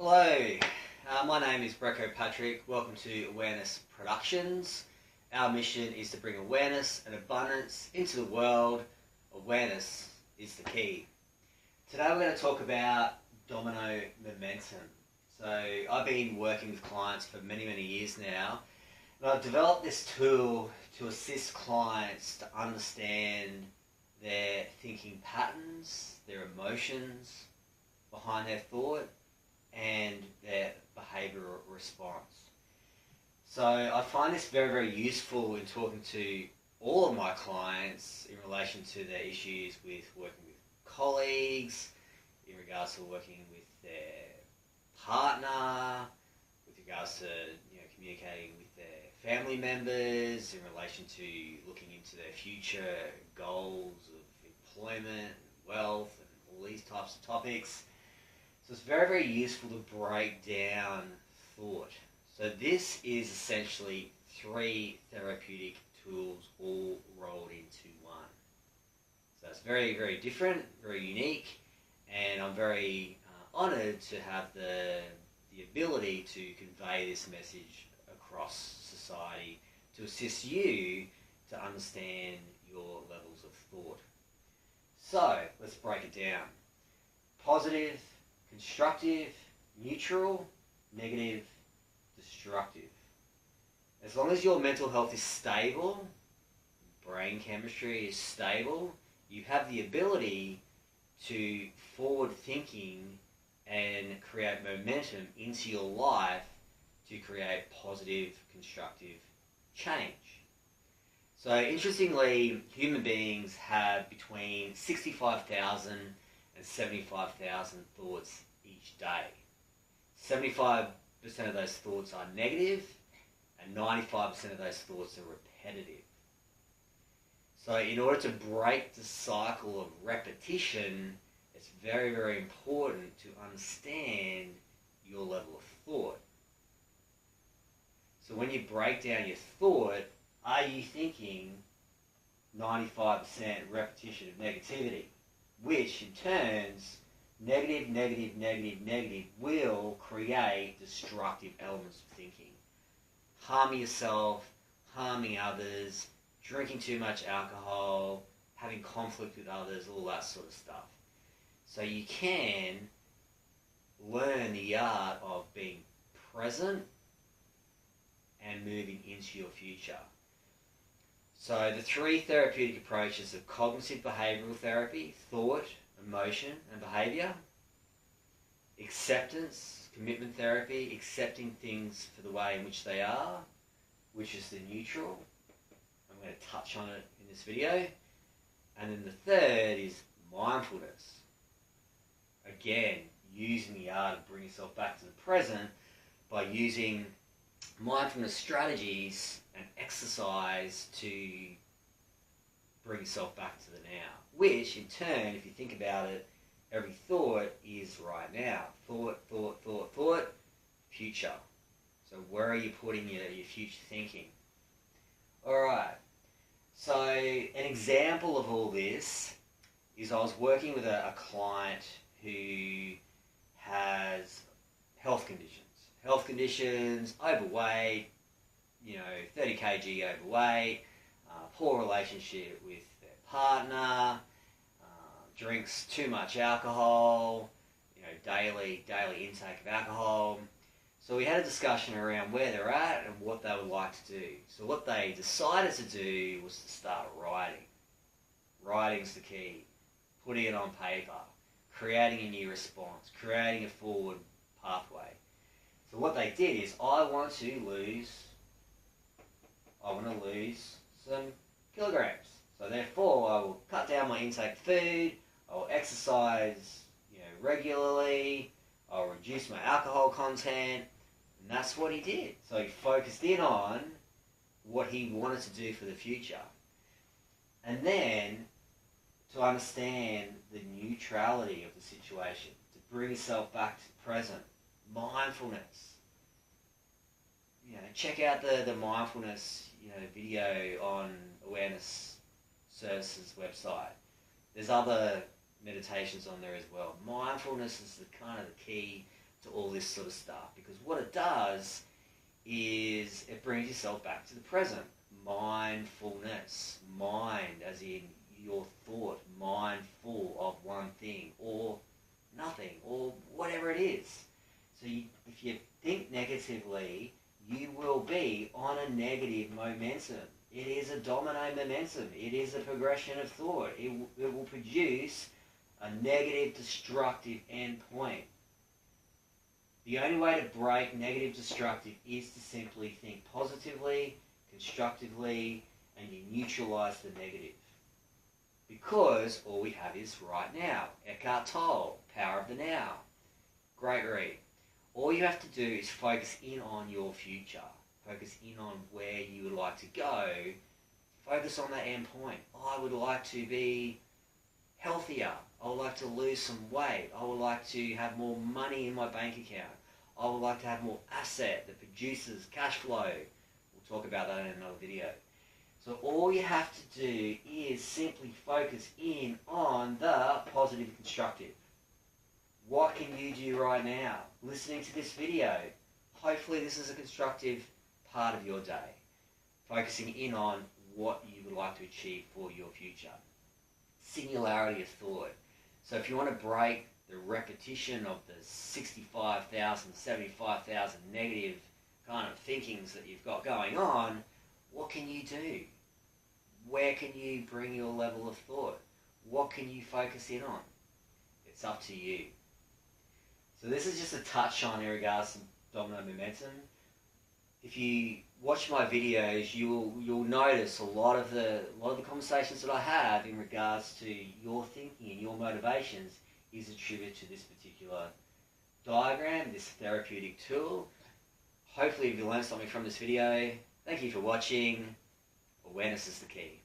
Hello, my name is Brecco Patrick. Welcome to Awareness Productions. Our mission is to bring awareness and abundance into the world. Awareness is the key. Today we're going to talk about Domino Momentum. So I've been working with clients for many years now, and I've developed this tool to assist clients to understand their thinking patterns, their emotions behind their thought, and their behavioural response. So I find this very useful in talking to all of my clients in relation to their issues with working with colleagues, in regards to working with their partner, with regards to communicating with their family members, in relation to looking into their future goals of employment, wealth, and all these types of topics. So it's very useful to break down thought. So this is essentially 3 therapeutic tools all rolled into one. So it's very different, very unique, and I'm very honoured to have the ability to convey this message across society to assist you to understand your levels of thought. So let's break it down. Positive, constructive, neutral, negative, destructive. As long as your mental health is stable, brain chemistry is stable, you have the ability to forward thinking and create momentum into your life to create positive, constructive change. So interestingly, human beings have between 65,000 and 75,000 thoughts each day. 75% of those thoughts are negative, and 95% of those thoughts are repetitive. So in order to break the cycle of repetition, it's very important to understand your level of thought. So when you break down your thought, are you thinking 95% repetition of negativity? Which in turns, negative will create destructive elements of thinking. Harming yourself, harming others, drinking too much alcohol, having conflict with others, all that sort of stuff. So you can learn the art of being present and moving into your future. So the 3 therapeutic approaches of cognitive behavioural therapy, thought, emotion and behaviour, acceptance, commitment therapy, accepting things for the way in which they are, which is the neutral. I'm going to touch on it in this video. And then the 3rd is mindfulness. Again, using the art of bringing yourself back to the present by using mindfulness strategies and exercise to bring yourself back to the now, which in turn, if you think about it, every thought is right now. Thought, future. So where are you putting your future thinking? Alright, so an example of all this is I was working with a client who has health conditions, overweight, 30 kg overweight, poor relationship with their partner, drinks too much alcohol, daily intake of alcohol. So we had a discussion around where they're at and what they would like to do. So what they decided to do was to start writing. Writing's the key. Putting it on paper, creating a new response, creating a forward pathway. So what they did is, I want to lose some kilograms. So therefore, I will cut down my intake of food, I will exercise regularly, I'll reduce my alcohol content, and that's what he did. So he focused in on what he wanted to do for the future. And then, to understand the neutrality of the situation, to bring yourself back to the present, mindfulness. Check out the mindfulness video on Awareness Services website. There's other meditations on there as well. Mindfulness is the kind of the key to all this sort of stuff, because what it does is it brings yourself back to the present. Mindfulness, mind as in your thought, mindful of one thing or nothing or whatever it is. So if you think negatively, you will be on a negative momentum. It is a domino momentum. It is a progression of thought. It will produce a negative, destructive endpoint. The only way to break negative, destructive is to simply think positively, constructively, and you neutralize the negative. Because all we have is right now. Eckhart Tolle, Power of the Now. Great read. All you have to do is focus in on your future. Focus in on where you would like to go. Focus on that end point. I would like to be healthier. I would like to lose some weight. I would like to have more money in my bank account. I would like to have more asset that produces cash flow. We'll talk about that in another video. So all you have to do is simply focus in on the positive and constructive. What can you do right now? Listening to this video. Hopefully this is a constructive part of your day. Focusing in on what you would like to achieve for your future. Singularity of thought. So if you want to break the repetition of the 65,000, 75,000 negative kind of thinkings that you've got going on, what can you do? Where can you bring your level of thought? What can you focus in on? It's up to you. So this is just a touch on in regards to domino momentum. If you watch my videos, you'll notice a lot of the conversations that I have in regards to your thinking and your motivations is attributed to this particular diagram, this therapeutic tool. Hopefully you learned something from this video. Thank you for watching. Awareness is the key.